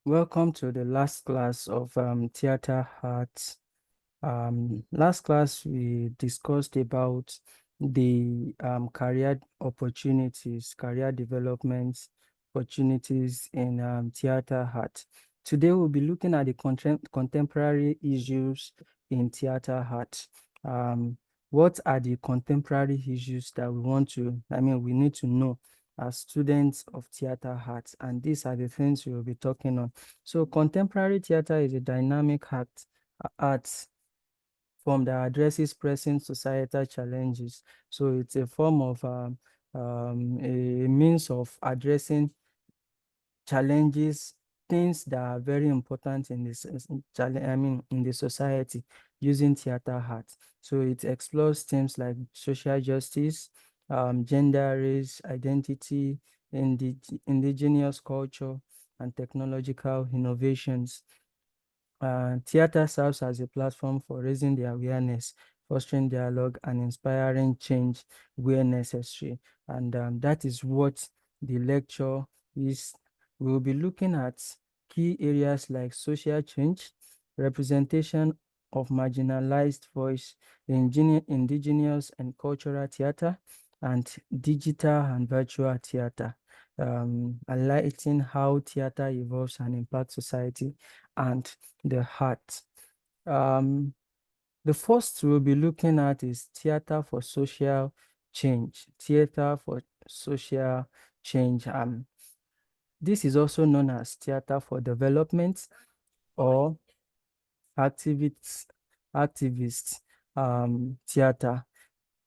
Welcome to the last class of theater arts. Last class we discussed about the career opportunities, career development opportunities in theater art. Today we'll be looking at the contemporary issues in theater art. Um, what are the contemporary issues that we need to know as students of theater arts, and these are the things we will be talking on. So contemporary theater is a dynamic art form that addresses present societal challenges. So it's a form of a means of addressing challenges, things that are very important in this, in the society using theater art. So it explores themes like social justice, gender, race, identity, indigenous culture, and technological innovations. Theater serves as a platform for raising the awareness, fostering dialogue, and inspiring change where necessary. And that is what the lecture is. We'll be looking at key areas like social change, representation of marginalized voice, indigenous and cultural theater, and digital and virtual theater, highlighting how theater evolves and impacts society and the heart. Um, the first we'll be looking at is theater for social change. Theater for social change. This is also known as theater for development or activists, activist theater.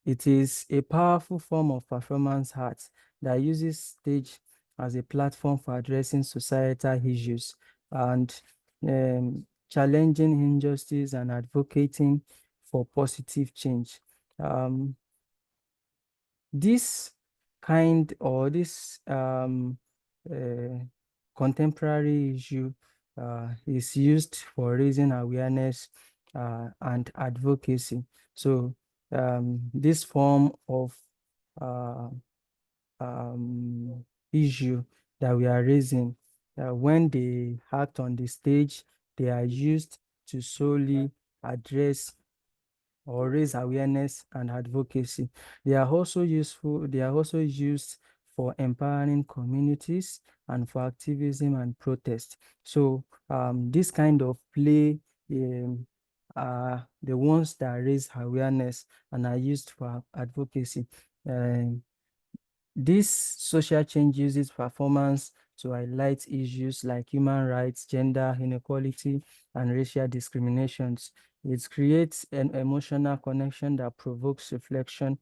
It is a powerful form of performance art that uses stage as a platform for addressing societal issues and challenging injustice and advocating for positive change. Um, this kind or this uh, contemporary issue is used for raising awareness and advocacy. So this form of uh, issue that we are raising, when they act on the stage, they are used to solely address or raise awareness and advocacy. They are also used for empowering communities and for activism and protest. So this kind of play are the ones that raise awareness and are used for advocacy. Um, this social change uses performance to highlight issues like human rights, gender inequality, and racial discriminations. It creates an emotional connection that provokes reflection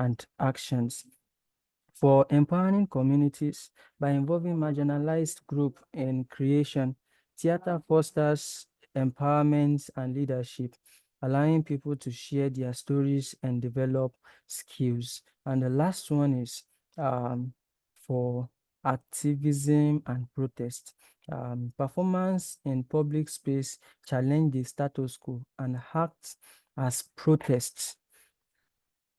and actions. For empowering communities by involving marginalized group in creation, theater fosters empowerment and leadership, allowing people to share their stories and develop skills. And the last one is for activism and protest. Performance in public space challenge the status quo and act as protests,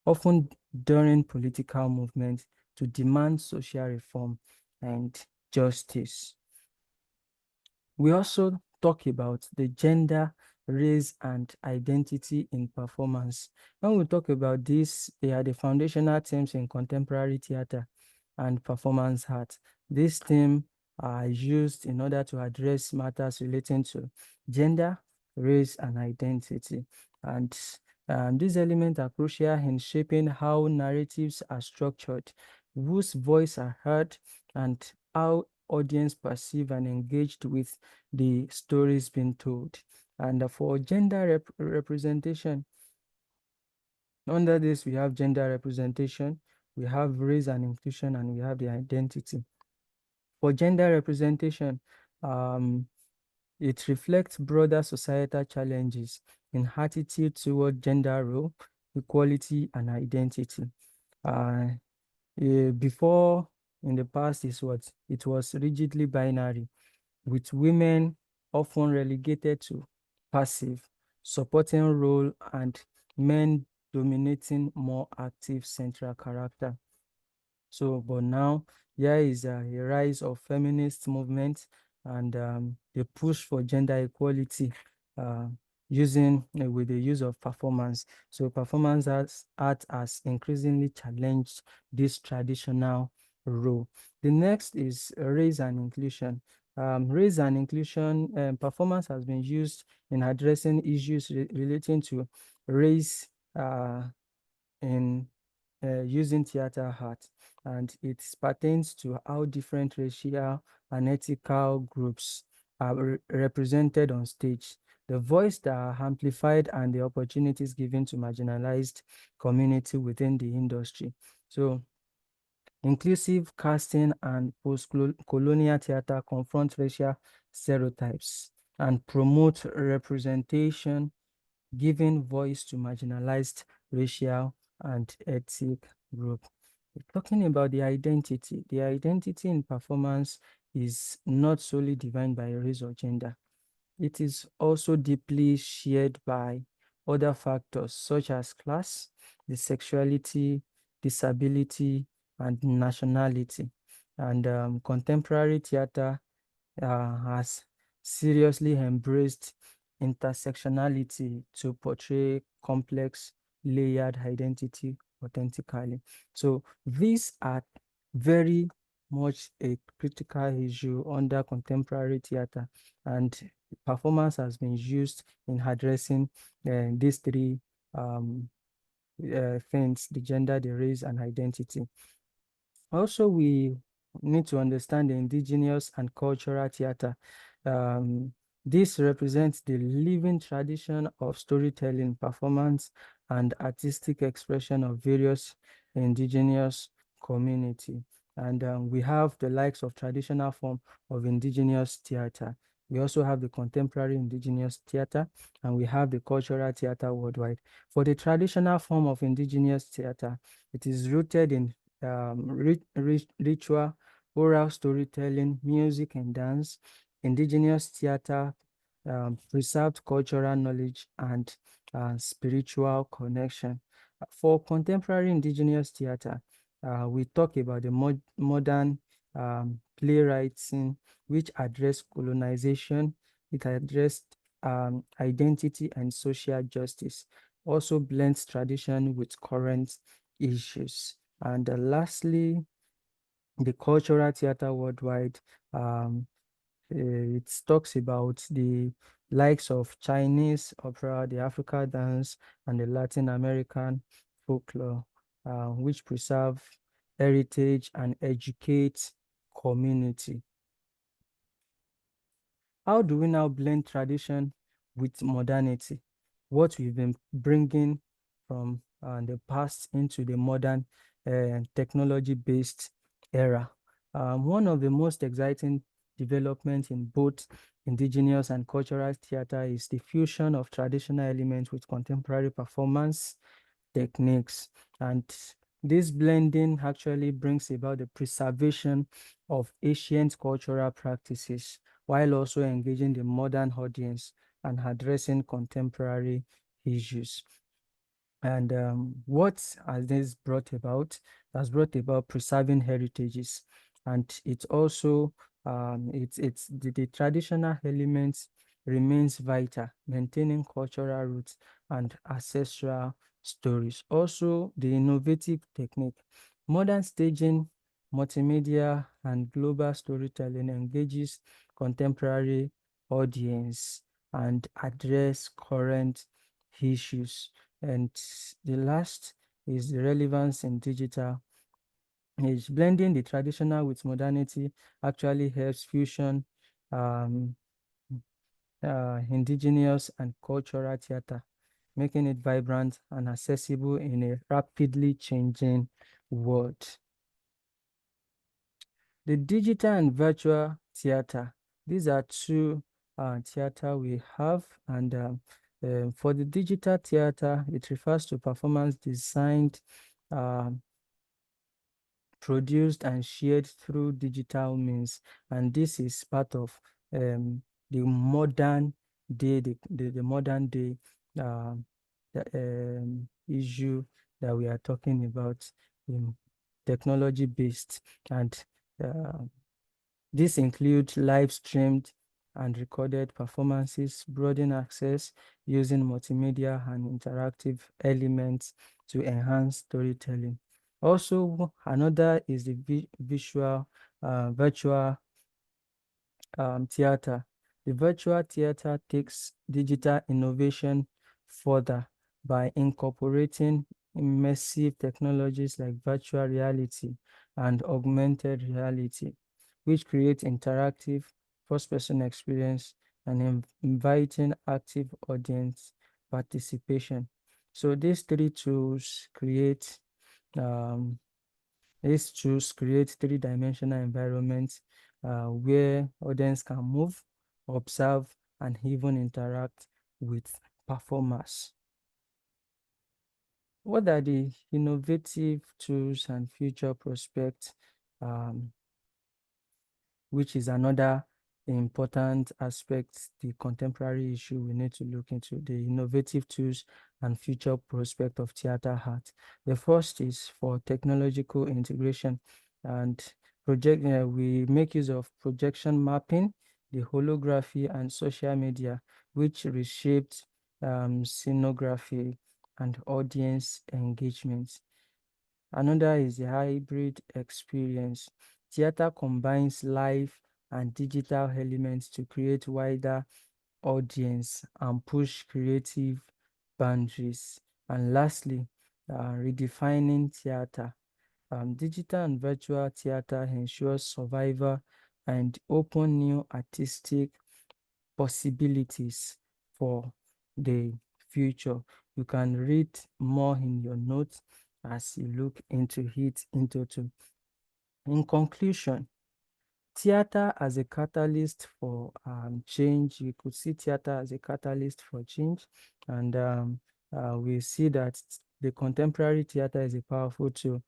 often during political movements, to demand social reform and justice. We also talk about the gender, race, and identity in performance. When we talk about this, they are the foundational themes in contemporary theater and performance art. These themes are used in order to address matters relating to gender, race, and identity. And these elements are crucial in shaping how narratives are structured, whose voice are heard, and how audience perceive and engaged with the stories being told. And for gender representation, under this we have gender representation, we have race and inclusion, and we have the identity. For gender representation, um, it reflects broader societal challenges in attitude toward gender role, equality, and identity. Uh, Before, in the past, it was rigidly binary, with women often relegated to passive, supporting role and men dominating more active central character. So, but now there is a rise of feminist movement and the push for gender equality uh, using with the use of performance. So performance art has increasingly challenged this traditional role. The next is race and inclusion. Race and inclusion performance has been used in addressing issues relating to race in using theater art, and it pertains to how different racial and ethical groups are represented on stage, the voice that are amplified, and the opportunities given to marginalized community within the industry. So inclusive casting and post-colonial theater confront racial stereotypes and promote representation, giving voice to marginalized racial and ethnic group. Talking about the identity in performance is not solely defined by race or gender. It is also deeply shared by other factors such as class, the sexuality, disability, and nationality. And contemporary theater has seriously embraced intersectionality to portray complex, layered identity authentically. So these are very much a critical issue under contemporary theater, and performance has been used in addressing these three things: the gender, the race, and identity. Also, we need to understand the indigenous and cultural theater. Um, this represents the living tradition of storytelling, performance, and artistic expression of various indigenous community. And we have the likes of traditional form of indigenous theater. We also have the contemporary indigenous theater, and we have the cultural theater worldwide. For the traditional form of indigenous theater, it is rooted in ritual, oral storytelling, music and dance, indigenous theater, preserved cultural knowledge, and spiritual connection. For contemporary indigenous theater, we talk about the modern playwriting, which address colonization, it addressed identity and social justice, also blends tradition with current issues. And lastly, the cultural theater worldwide. It talks about the likes of Chinese opera, the Africa dance, and the Latin American folklore, which preserve heritage and educate community. How do we now blend tradition with modernity? What we've been bringing from the past into the modern technology-based era. One of the most exciting developments in both indigenous and cultural theater is the fusion of traditional elements with contemporary performance techniques. And this blending actually brings about the preservation of ancient cultural practices while also engaging the modern audience and addressing contemporary issues. And what has this brought about? It has brought about preserving heritages, and it's also it's the traditional elements remains vital, maintaining cultural roots and ancestral stories. Also, the innovative technique, modern staging, multimedia, and global storytelling engages contemporary audience and address current issues. And the last is the relevance in digital age. Blending the traditional with modernity actually helps fusion um, indigenous and cultural theater, making it vibrant and accessible in a rapidly changing world. The digital and virtual theater, these are two theater we have, and for the digital theater, it refers to performance designed, um, produced, and shared through digital means, and this is part of the modern day, the modern day um, issue that we are talking about, technology based, and uh, This includes live streamed and recorded performances, broaden access using multimedia and interactive elements to enhance storytelling. Also, another is the virtual theater. The virtual theater takes digital innovation further by incorporating immersive technologies like virtual reality and augmented reality, which create interactive first-person experience and inviting active audience participation. So these three tools create um, these tools create three-dimensional environments where audience can move, observe, and even interact with performers. What are the innovative tools and future prospects, um, which is another important aspect, the contemporary issue we need to look into, the innovative tools and future prospect of theater art. The first is for technological integration and project. We make use of projection mapping, the holography, and social media, which reshaped scenography and audience engagement. Another is the hybrid experience. Theater combines live and digital elements to create wider audience and push creative boundaries. And lastly, redefining theater. Digital and virtual theater ensures survival and open new artistic possibilities for the future. You can read more in your notes as you look into it into two. In conclusion, theater as a catalyst for change. We could see theater as a catalyst for change, and we see that the contemporary theater is a powerful tool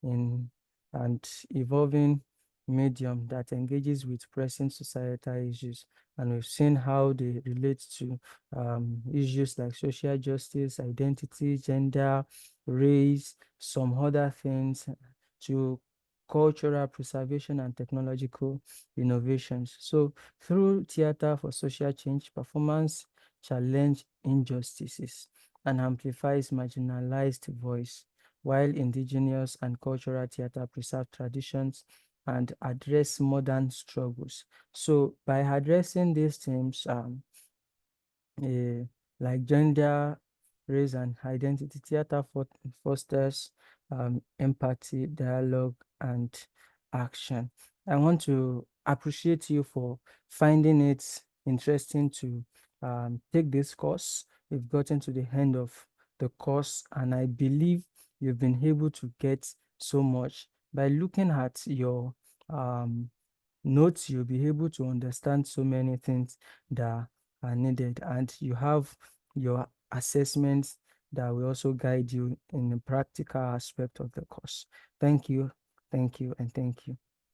in and evolving medium that engages with pressing societal issues. And we've seen how they relate to issues like social justice, identity, gender, race, some other things, to cultural preservation and technological innovations. So through theater for social change, performance challenge injustices and amplifies marginalized voice, while indigenous and cultural theater preserve traditions and address modern struggles. So by addressing these themes, eh, like gender, race, and identity, theater fosters empathy, dialogue, and action. I want to appreciate you for finding it interesting to take this course. We've gotten to the end of the course, and I believe you've been able to get so much. By looking at your um, notes, you'll be able to understand so many things that are needed, and you have your assessments that will also guide you in the practical aspect of the course. Thank you, and thank you.